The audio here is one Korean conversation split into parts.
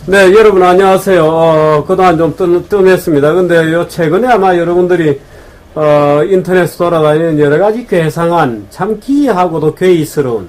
네, 여러분 안녕하세요. 그동안 좀 뜸했습니다. 근데 요 최근에 아마 여러분들이 인터넷에 돌아다니는 여러 가지 괴상한 참 기이하고도 괴이스러운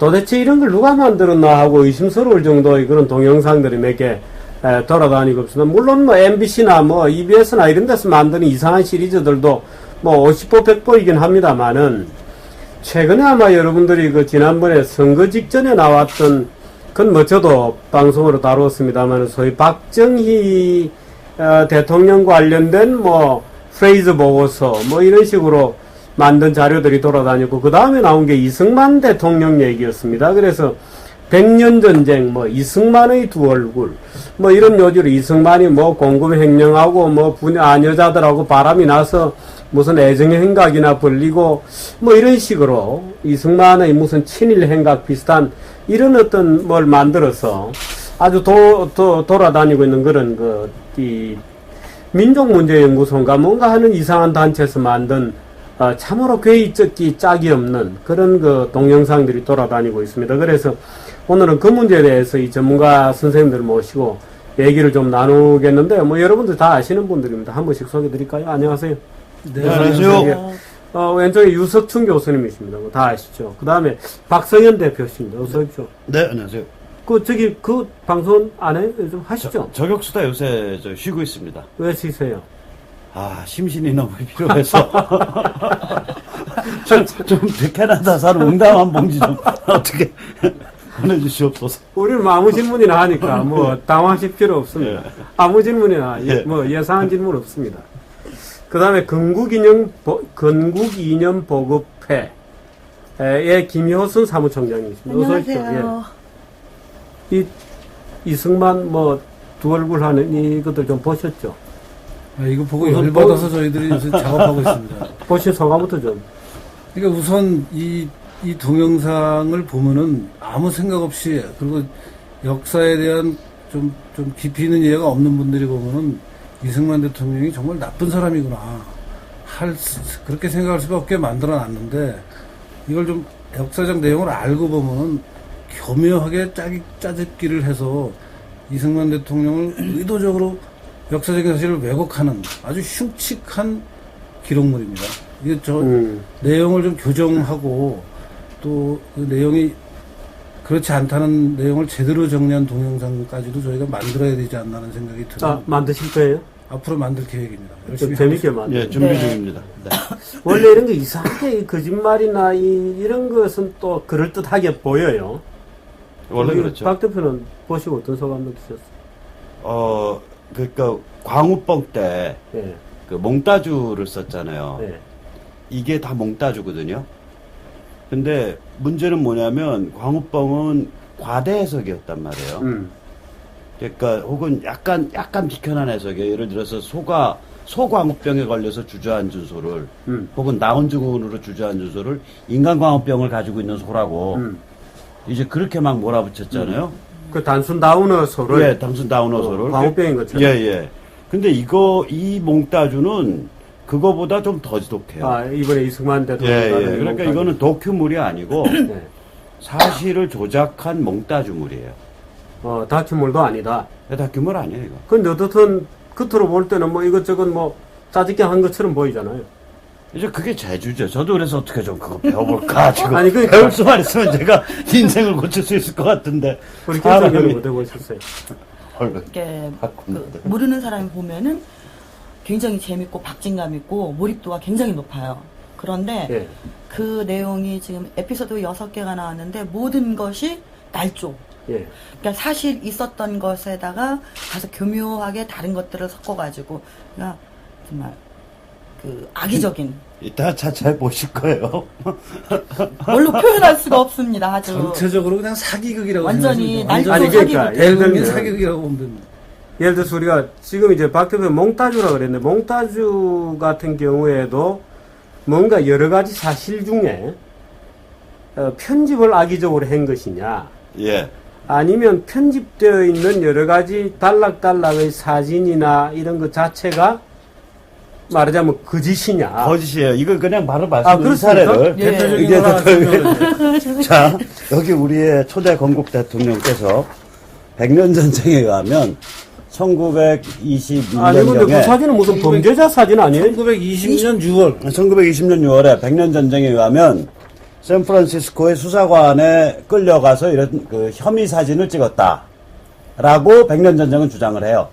도대체 이런 걸 누가 만들었나 하고 의심스러울 정도의 그런 동영상들이 몇 개 돌아다니고 있습니다. 물론 뭐 MBC나 뭐 EBS나 이런 데서 만드는 이상한 시리즈들도 뭐 50보 100보이긴 합니다만은 최근에 아마 여러분들이 그 지난번에 선거 직전에 나왔던 그건 뭐 저도 방송으로 다루었습니다만 소위 박정희 대통령 관련된 뭐 프레이즈 보고서 뭐 이런 식으로 만든 자료들이 돌아다녔고 그 다음에 나온 게 이승만 대통령 얘기였습니다. 그래서 100년 전쟁 뭐 이승만의 두 얼굴 뭐 이런 요지로 이승만이 뭐 공금 횡령하고 뭐 아녀자들하고 바람이 나서 무슨 애정의 행각이나 벌리고 뭐 이런 식으로 이승만의 무슨 친일 행각 비슷한 이런 어떤 뭘 만들어서 아주 돌아다니고 있는 그런 이 민족문제연구소인가 뭔가 하는 이상한 단체에서 만든 참으로 괴이적기 짝이 없는 그런 그 동영상들이 돌아다니고 있습니다. 그래서 오늘은 그 문제에 대해서 이 전문가 선생님들 모시고 얘기를 좀 나누겠는데 뭐 여러분들 다 아시는 분들입니다. 한 번씩 소개해 드릴까요? 안녕하세요. 네, 안녕하세요. 왼쪽에 유석춘 교수님이십니다. 다 아시죠? 그 다음에 박성현 대표십니다. 어서 오십시오. 네, 안녕하세요. 그 방송 안 해요? 좀 하시죠? 저격수다 요새 쉬고 있습니다. 왜 쉬세요? 심신이 너무 필요해서. 좀 캐나다 사는 응당 한 봉지 좀 어떻게 보내주시옵소서. 우리는 아무 질문이나 하니까 뭐 당황하실 필요 없습니다. 예. 아무 질문이나 뭐 예상한 질문 없습니다. 그 다음에 건국이념 보급회의 김효순 사무총장이십니다. 안녕하세요. 이승만 뭐 두 얼굴 하는 이것들 좀 보셨죠? 이거 보고 열받아서 저희들이 요새 작업하고 있습니다. 보신 소감부터 좀. 그러니까 우선 이 동영상을 보면은 아무 생각 없이 그리고 역사에 대한 좀 깊이 있는 이해가 없는 분들이 보면은 이승만 대통령이 정말 나쁜 사람이구나 그렇게 생각할 수밖에 만들어 놨는데 이걸 좀 역사적 내용을 알고 보면은 교묘하게 짜집기를 해서 이승만 대통령을 의도적으로 역사적인 사실을 왜곡하는 아주 흉측한 기록물입니다. 이게 내용을 좀 교정하고 또 그 내용이 그렇지 않다는 내용을 제대로 정리한 동영상까지도 저희가 만들어야 되지 않나는 생각이 들어요. 만드실 거예요? 앞으로 만들 계획입니다. 열심히 재밌게 만들. 예, 준비 중입니다. 네. 원래 이런 거 이상하게 거짓말이나 이런 것은 또 그럴듯하게 보여요. 원래 그렇죠. 박 대표는 보시고 어떤 소감 느끼셨어요? 그러니까 광우병 때 예. 그 몽따주를 썼잖아요. 예. 이게 다 몽따주거든요. 근데 문제는 뭐냐면 광우병은 과대 해석이었단 말이에요. 그러니까 혹은 약간 비켜난 해석이에요. 예를 들어서 소광우병에 걸려서 주저앉은 소를 혹은 나원증후군으로 주저앉은 소를 인간광우병을 가지고 있는 소라고 이제 그렇게 막 몰아붙였잖아요. 그 단순 다우너소를. 예, 단순 다우너소를. 광우병인 것처럼. 예. 근데 이 몽따주는 그거보다 좀 더 지독해요. 이번에 이승만 대통령. 예. 그러니까 이거는 다큐물이 아니고 네. 사실을 조작한 몽따주물이에요. 다큐물도 아니다. 다큐물 아니에요, 이거. 근데 어떻든 겉으로 볼 때는 뭐 이것저것 뭐 짜집기 한 것처럼 보이잖아요. 이제 그게 제주죠. 저도 그래서 어떻게 좀 그거 배워볼까 지금. 아니, 그러니까. 배울 수만 있으면 제가 인생을 고칠 수 있을 것 같은데. 우리 김성현은 어떻게 보셨어요? 이렇게 모르는 사람이 보면은 굉장히 재밌고 박진감 있고 몰입도가 굉장히 높아요. 그런데 예. 그 내용이 지금 에피소드 6개가 나왔는데 모든 것이 날조. 예. 그러니까 사실 있었던 것에다가 가서 교묘하게 다른 것들을 섞어가지고 그러니까 정말 그 악의적인. 이따 잘 보실 거예요. 뭘로 표현할 수가 없습니다. 아주 전체적으로 그냥 사기극이라고 완전히 생각하시면 날조 그러니까 사기극. 예를 들면 사기극이라고 보면 됩니다. 예를 들어서 우리가 지금 이제 박 대표 몽따주라 그랬는데 몽따주 같은 경우에도 뭔가 여러 가지 사실 중에 편집을 악의적으로 한 것이냐 예. 아니면 편집되어 있는 여러 가지 단락단락의 사진이나 이런 것 자체가 말하자면 거짓이냐. 거짓이에요. 이거 그냥 바로 그렇습니까? 말씀드린 사례를. 예. 대표적인 거 하나 설명해 주세요. 자, 여기 우리의 초대 건국 대통령께서 백년 전쟁에 의하면 1921년경에 아니 근데 그 사진은 무슨 범죄자 사진 아니에요? 1920년 6월 1920년 6월에 백년 전쟁에 의하면 샌프란시스코의 수사관에 끌려가서 이런 그 혐의 사진을 찍었다라고 백년 전쟁은 주장을 해요.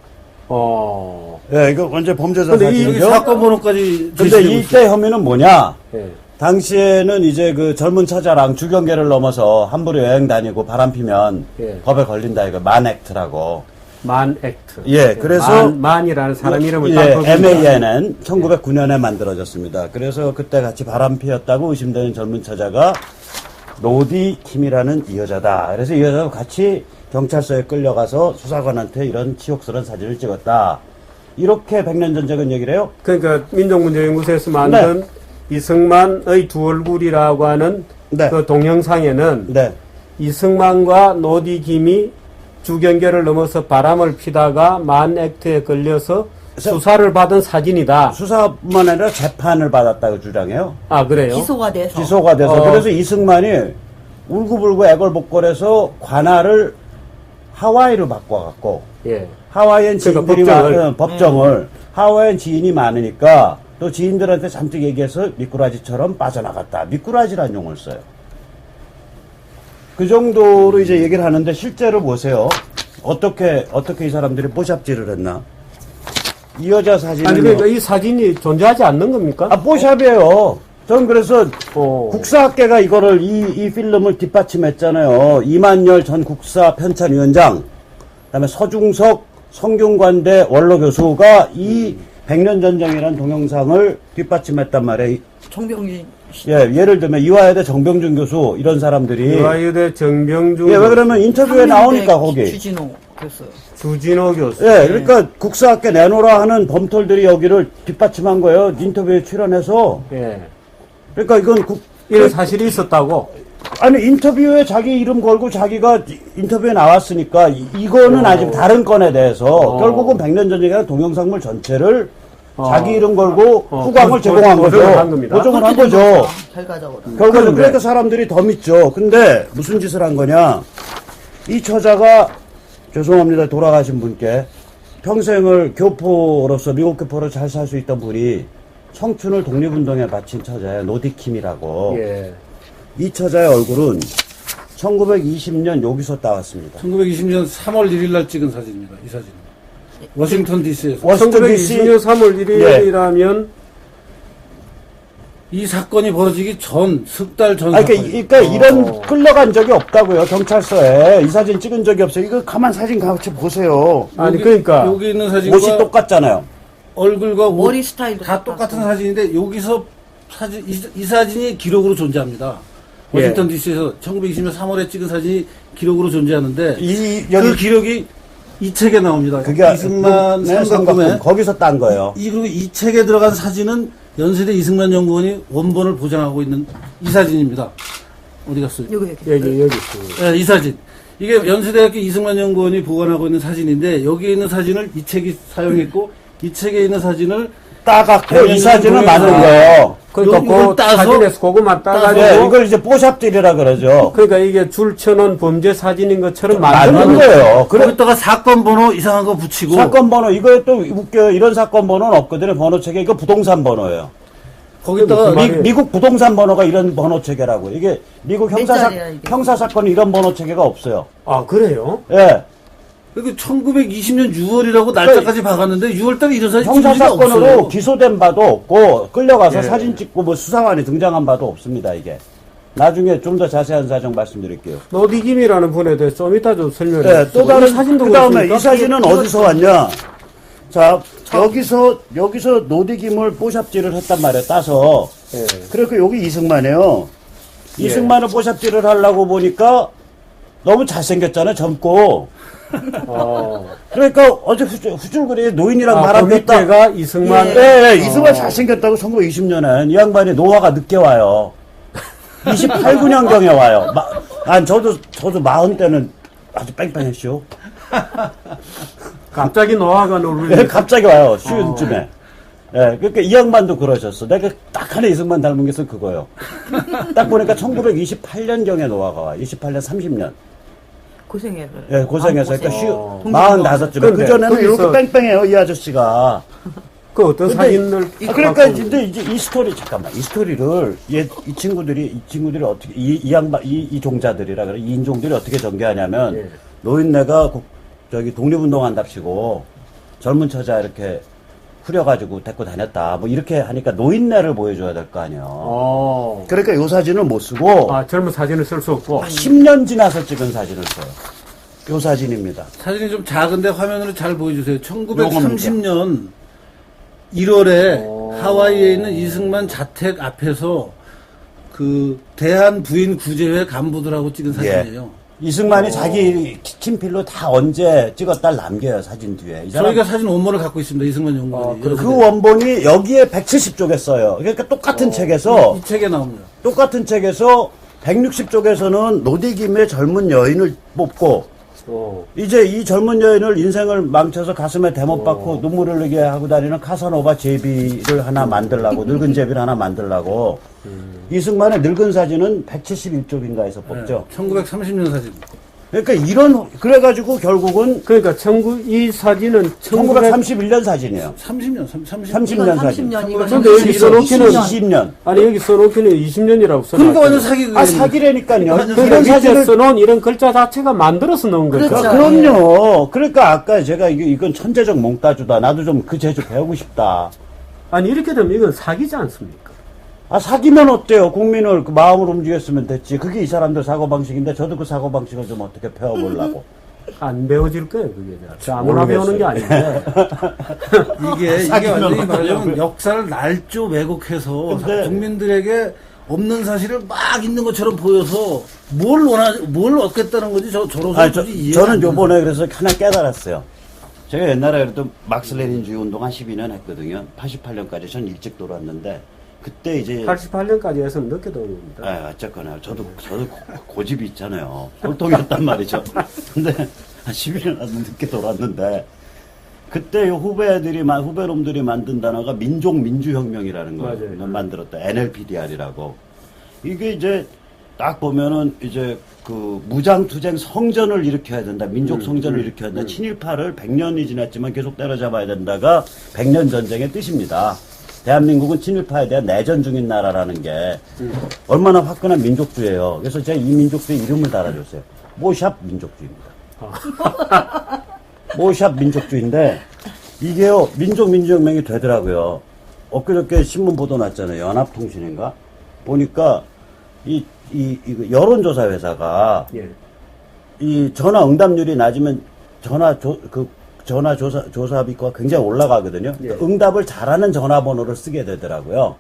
예, 이거 완전 범죄자 근데 이 사진이죠. 사건 번호까지 근데 제시되고 이때 혐의는 뭐냐? 예. 당시에는 이제 그 젊은 처자랑 주경계를 넘어서 함부로 여행 다니고 바람 피면 예. 법에 걸린다 이거 만액트라고. 만 액트. 예, 그래서 만이라는 사람 이름을 예, 딱 MAN은 1909년에 만들어졌습니다. 그래서 그때 같이 바람 피웠다고 의심되는 젊은 처자가 노디 킴이라는 이 여자다. 그래서 이 여자가 같이 경찰서에 끌려가서 수사관한테 이런 치욕스러운 사진을 찍었다. 이렇게 백년 전쟁은 얘기를 해요. 그러니까 민족문제연구소에서 만든 이승만의 두 얼굴이라고 하는 네. 그 동영상에는 네. 이승만과 노디 김이 주경계를 넘어서 바람을 피다가 만 액트에 걸려서 수사를 받은 사진이다. 수사뿐만 아니라 재판을 받았다고 주장해요. 아 그래요? 기소가 돼서. 기소가 돼서. 그래서 이승만이 울고불고 애걸복걸해서 관할을 하와이로 바꿔갖고 예. 하와이엔 그러니까 지인들이 법정을. 많은 법정을 하와이엔 지인이 많으니까 또 지인들한테 잔뜩 얘기해서 미꾸라지처럼 빠져나갔다. 미꾸라지란 용어를 써요. 그 정도로 이제 얘기를 하는데 실제로 보세요. 어떻게 이 사람들이 뽀샵질을 했나? 이 여자 사진은 아니 그러니까 이 사진이 존재하지 않는 겁니까? 뽀샵이에요. 전 그래서 어. 국사학계가 이거를 이 필름을 뒷받침했잖아요. 이만열 전 국사 편찬위원장, 그다음에 서중석 성균관대 원로 교수가 이 백년 전쟁이라는 동영상을 뒷받침했단 말이에요. 정병진 씨. 예, 예를 들면 이화여대 정병준 교수 이런 사람들이 이화여대 정병준 예, 왜 그러면 인터뷰에 한민대 나오니까 거기 주진호 교수. 주진호 교수. 예, 그러니까 국사학계 내놓으라 하는 범톨들이 여기를 뒷받침한 거예요. 인터뷰에 출연해서. 예. 그러니까 이건 이런 사실이 있었다고. 아니 인터뷰에 자기 이름 걸고 자기가 인터뷰에 나왔으니까 이거는 아직 다른 건에 대해서 결국은 백년 전쟁이나 동영상물 전체를 자기 이름 걸고 후광을 제공한 거죠. 보정을 한 겁니다. 보정을 한 거죠. 결과적으로. 결국은 그러니까 사람들이 더 믿죠. 근데 무슨 짓을 한 거냐? 이 처자가 죄송합니다 돌아가신 분께 평생을 교포로서 미국 교포로 잘 살 수 있던 분이 청춘을 독립운동에 바친 처자예요. 노디킴이라고. 예. 이 처자의 얼굴은 1920년 여기서 따왔습니다. 1920년 3월 1일 날 찍은 사진입니다. 이 사진. 워싱턴 DC에서. 워싱턴 DC 1920년 3월 1일이라면 이 사건이 벌어지기 전, 석 달 전. 아니, 사건이에요. 그러니까 이런 끌려간 적이 없다고요. 경찰서에 이 사진 찍은 적이 없어요. 이거 가만 사진 같이 보세요. 아니 여기, 그러니까 여기 있는 사진과 옷이 똑같잖아요. 얼굴과 옷 머리 스타일도 다 똑같고. 똑같은 사진인데 여기서 사진 이 사진이 기록으로 존재합니다. 워싱턴 DC에서 1920년 3월에 찍은 사진이 기록으로 존재하는데 그 기록이 이 책에 나옵니다. 그게 이승만 네, 삼각금에 거기서 딴 거예요. 그리고 이 책에 들어간 사진은 연세대 이승만 연구원이 원본을 보장하고 있는 이 사진입니다. 어디 갔어요? 여기. 여기 있습니다. 네, 이 사진. 이게 연세대학교 이승만 연구원이 보관하고 있는 사진인데 여기에 있는 사진을 이 책이 사용했고 이 책에 있는 사진을 따갖고 이 사진을 만든 거예요. 그러니까 이걸 그 따서 사진에서 그것만 따가지고 네, 이걸 이제 뽀샵질이라 그러죠. 그러니까 이게 줄 쳐놓은 범죄 사진인 것처럼 만든 만드는 거예요. 그래 거기다가 사건 번호 이상한 거 붙이고 사건 번호 이거에 또 웃겨요. 이런 사건 번호는 없거든요. 번호책에 이거 부동산 번호예요. 거기다가 무슨 말이에요? 미국 부동산 번호가 이런 번호 체계라고. 이게 미국 몇 자리야, 이게? 형사 사건이 이런 번호 체계가 없어요. 아 그래요? 예. 그리고 1920년 6월이라고 날짜까지 박았는데 6월달에 이런 사진 형사 찍은 적이 사건으로 없어요. 기소된 바도 없고 끌려가서 예. 사진 찍고 뭐 수사관이 등장한 바도 없습니다. 이게. 나중에 좀 더 자세한 사정 말씀드릴게요. 노디김이라는 분에 대해서 좀 이따 좀 설명해 네, 주시고. 또 다른 사진도 그다음에 그렇습니까? 이 사진은 어디서 왔냐? 자, 여기서 노디김을 뽀샵질을 했단 말이에요. 따서. 예. 그리고 여기 이승만이에요. 예. 이승만을 뽀샵질을 하려고 보니까 너무 잘생겼잖아요. 젊고. 그러니까 어제 후줄그리 노인이랑 바람 그 폈다. 밑에가 이승만. 예. 네, 이승만 잘생겼다고 1920년엔 이 양반이 노화가 늦게 와요. 28, 9년경에 와요. 저도 40 때는 아주 뺑뺑했쇼. 갑자기 노화가 네, 오르니 갑자기 와요. 쉬운쯤에. 예, 그러니까 이 양반도 그러셨어. 내가 딱 하나 이승만 닮은 게 그거요. 딱 보니까 1928년경에 노화가 와. 28년, 30년. 고생해서. 예, 고생해서. 그러니까 어. 45쯤에. 근데 그전에는 이렇게 거기서- 뺑뺑해요, 이 아저씨가. 그 어떤 근데 사진을 그러니까 갖고 근데 이제 이 스토리 잠깐만 이 스토리를 이 친구들이 어떻게 이 양반 이 종자들이라 그래 이 인종들이 어떻게 전개하냐면 예. 노인네가 저기 독립운동한답시고 젊은 처자 이렇게 후려가지고 데리고 다녔다 뭐 이렇게 하니까 노인네를 보여줘야 될 거 아니에요. 그러니까 요 사진을 못 쓰고 젊은 사진을 쓸 수 없고 10년 지나서 찍은 사진을 써요. 요 사진입니다. 사진이 좀 작은데 화면으로 잘 보여주세요. 1930년 1월에 하와이에 있는 이승만 자택 앞에서 그 대한 부인 구제회 간부들하고 찍은 사진이에요. 이승만이 자기 친필로 다 언제 찍었다를 남겨요 사진 뒤에. 이 사람 저희가 사진 원본을 갖고 있습니다. 이승만 연구원이. 그 원본이 여기에 170쪽에 써요. 그러니까 똑같은 책에서 이 책에 나옵니다. 똑같은 책에서 160쪽에서는 노디김의 젊은 여인을 뽑고 이제 이 젊은 여인을 인생을 망쳐서 가슴에 대못 박고 눈물을 흘리게 하고 다니는 카사노바 제비를 하나 만들라고 늙은 제비를 하나 만들라고 이승만의 늙은 사진은 171쪽인가에서 뽑죠. 1930년 사진. 그러니까 그래가지고 결국은 그러니까 이 사진은 1931년 사진이에요. 30년. 30년 사진. 30년, 이거 근데 여기 써놓기는 20년. 아니 여기 써놓기는 20년이라고 써놨 그러니까 완전 사기극이에요. 아, 사기라니까요. 완전 이런 그런 사진을 밑에 써놓은 이런 글자 자체가 만들어서 넣은 거죠. 그렇죠. 그럼요. 그러니까 아까 제가 이건 천재적 몽따주다. 나도 좀 그 재주 배우고 싶다. 아니 이렇게 되면 이건 사기지 않습니까? 아, 사기면 어때요? 국민을 그 마음으로 움직였으면 됐지. 그게 이 사람들 사고방식인데 저도 그 사고방식을 좀 어떻게 배워보려고. 안 배워질 거예요 그게. 아무나 배우는 게 아닌데. 이게 사기면 완전히 말하자면 어쩌려고요? 역사를 날조 왜곡해서 근데- 국민들에게 없는 사실을 막 있는 것처럼 보여서 뭘 얻겠다는 거지 저로서 아니, 도저히 이해가 안 저는 돼요. 요번에 그래서 하나 깨달았어요. 제가 옛날에 그래도 막스 레닌주의 운동 한 12년 했거든요. 88년까지 전 일찍 돌아왔는데 그때 이제 88년까지 해서 늦게 들어옵니다. 아, 어쨌거나 저도 고집이 있잖아요. 꼴통이었단 말이죠. 근데 한 11년 늦게 돌아왔는데 그때 후배놈들이 만든 단어가 민족민주혁명이라는 걸 맞아요. 만들었다. NLPDR이라고. 이게 이제 딱 보면은 이제 그 무장투쟁 성전을 일으켜야 된다. 민족 성전을 일으켜야 된다. 친일파를 100년이 지났지만 계속 때려잡아야 된다가 100년 전쟁의 뜻입니다. 대한민국은 친일파에 대한 내전 중인 나라라는 게 얼마나 화끈한 민족주의예요. 그래서 제가 이 민족주의 이름을 달아줬어요. 모샵 민족주의입니다. 모샵 민족주의인데 이게요 민족민주혁명이 되더라고요. 엊그저께 신문 보도 났잖아요. 연합통신인가 보니까 이 여론조사 회사가 예. 이 전화 응답률이 낮으면 전화 조사비가 굉장히 올라가거든요. 예. 응답을 잘하는 전화번호를 쓰게 되더라고요.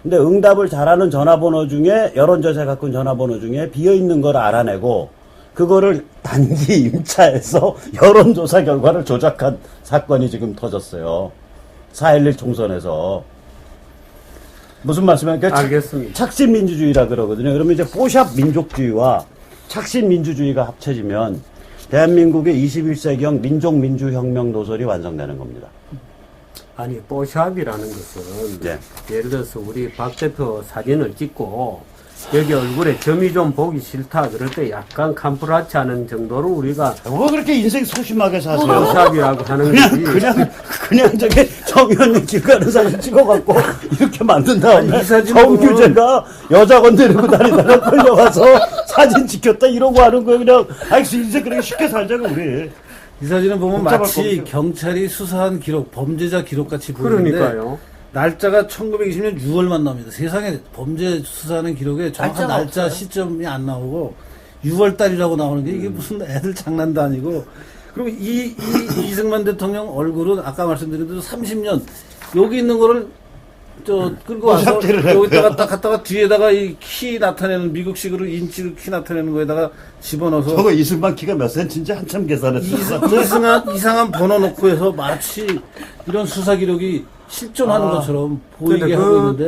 근데 응답을 잘하는 전화번호 중에 여론조사 갖고 온 전화번호 중에 비어 있는 걸 알아내고 그거를 단기 임차해서 여론조사 결과를 조작한 사건이 지금 터졌어요. 4.11 총선에서. 무슨 말씀이에요? 알겠습니다. 착신민주주의라 그러거든요. 그러면 이제 뽀샵 민족주의와 착신민주주의가 합쳐지면 대한민국의 21세기형 민족민주혁명 노선이 완성되는 겁니다. 아니 뽀샵이라는 것은 네. 예를 들어서 우리 박 대표 사진을 찍고 여기 얼굴에 점이 좀 보기 싫다 그럴 때 약간 캄프라치 하는 정도로 우리가 왜 그렇게 인생 소심하게 사세요? 뽀샵이라고 하는 거지. 그냥 저기 정의원님 길 가는 사진 찍어갖고 이렇게 만든 다음에 이 사진은 정규제가 여자 건드리고 다니다가 끌려가서 사진 찍혔다 이러고 하는 거예요. 그냥 이제 그렇게 쉽게 살자고 우리. 이 사진을 보면 복잡할 마치 거 없죠. 경찰이 수사한 기록, 범죄자 기록같이 보이는데 그러니까요. 날짜가 1920년 6월만 나옵니다. 세상에 범죄 수사하는 기록에 정확한 날짜가 날짜 없어요. 시점이 안 나오고 6월 달이라고 나오는 게 이게 무슨 애들 장난도 아니고 그리고 이승만 대통령 얼굴은 아까 말씀드린 대로 30년 여기 있는 거를 끌고 와서 샵질을 여기다가 딱 갖다가 뒤에다가 이 키 나타내는 미국식으로 인치 키 나타내는 거에다가 집어넣어서 저거 이승만 키가 몇 센치인지 한참 계산했어요. 이상한 번호 놓고 해서 마치 이런 수사 기록이 실존하는 것처럼 보이게 근데 하고 있는데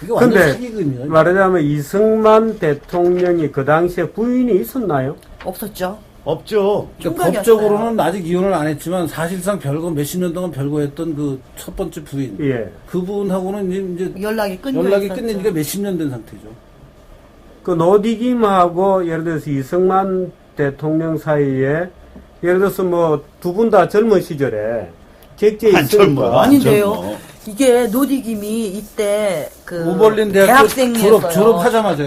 이게 완전 근데 사기극이에요. 말하자면 이승만 대통령이 그 당시에 부인이 있었나요? 없었죠. 없죠. 그러니까 총각이었어요. 법적으로는 아직 이혼을 안 했지만 사실상 몇십 년 동안 별거했던 그 첫 번째 부인 예. 그분하고는 이제 연락이 연락이 끊겨 끝낸 지가 몇십 년 된 상태죠. 그 노디김하고 예를 들어서 이승만 대통령 사이에 예를 들어서 뭐 두 분 다 젊은 시절에 객지에 안 젊어요. 있으니까 아닌데요. 젊어. 이게 노디김이 이때 그 오벌린 대학교 대학생이었어요. 졸업하자마자.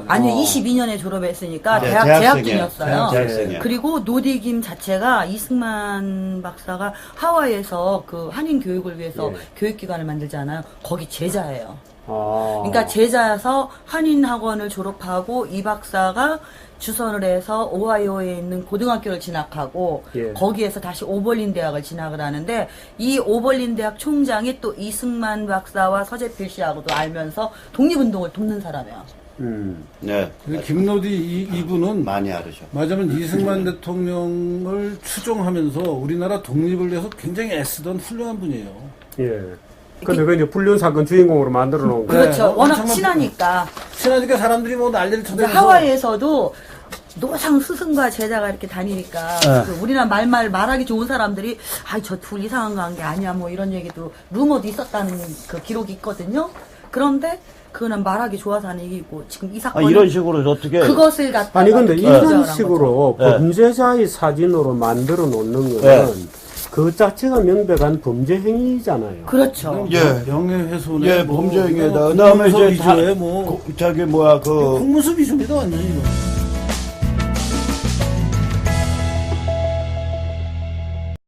아니 22년에 졸업했으니까 네, 대학 대학생이에요. 재학생이었어요. 대학생이에요. 그리고 노디김 자체가 이승만 박사가 하와이에서 그 한인 교육을 위해서 예. 교육기관을 만들잖아요. 거기 제자예요. 아. 그러니까 제자여서 한인 학원을 졸업하고 이 박사가 주선을 해서 오하이오에 있는 고등학교를 진학하고 예. 거기에서 다시 오벌린 대학을 진학을 하는데 이 오벌린 대학 총장이 또 이승만 박사와 서재필 씨하고도 알면서 독립운동을 돕는 사람이에요. 네. 김노디 이분은 많이 알으셔. 맞으면 이승만 대통령을 추종하면서 우리나라 독립을 위해서 굉장히 애쓰던 훌륭한 분이에요. 예. 근데 그 이제 불륜 사건 주인공으로 만들어 놓은 거예요. 그렇죠. 네, 워낙 엄청난 친하니까. 친하니까 사람들이 뭐 난리를 이제 쳐대면서 하와이에서도 노상 스승과 제자가 이렇게 다니니까 그 우리나라 말하기 좋은 사람들이 저 둘 이상한 거 한 게 아니야 뭐 이런 얘기도 루머도 있었다는 그 기록이 있거든요. 그런데 그거는 말하기 좋아서 하는 얘기고 지금 이 사건은 이런 식으로 어떻게 그것을 갖다가 아니 근데 주장을 이런 한 식으로 거죠. 범죄자의 사진으로 만들어 놓는 거는 네. 그 자체가 명백한 범죄 행위잖아요. 그렇죠. 예. 명예훼손에 예, 뭐 범죄행위에다. 뭐 그다음에 이제 공문서 위조에 뭐 저기 뭐야 그 공문서 위조입니다 완전히 이거.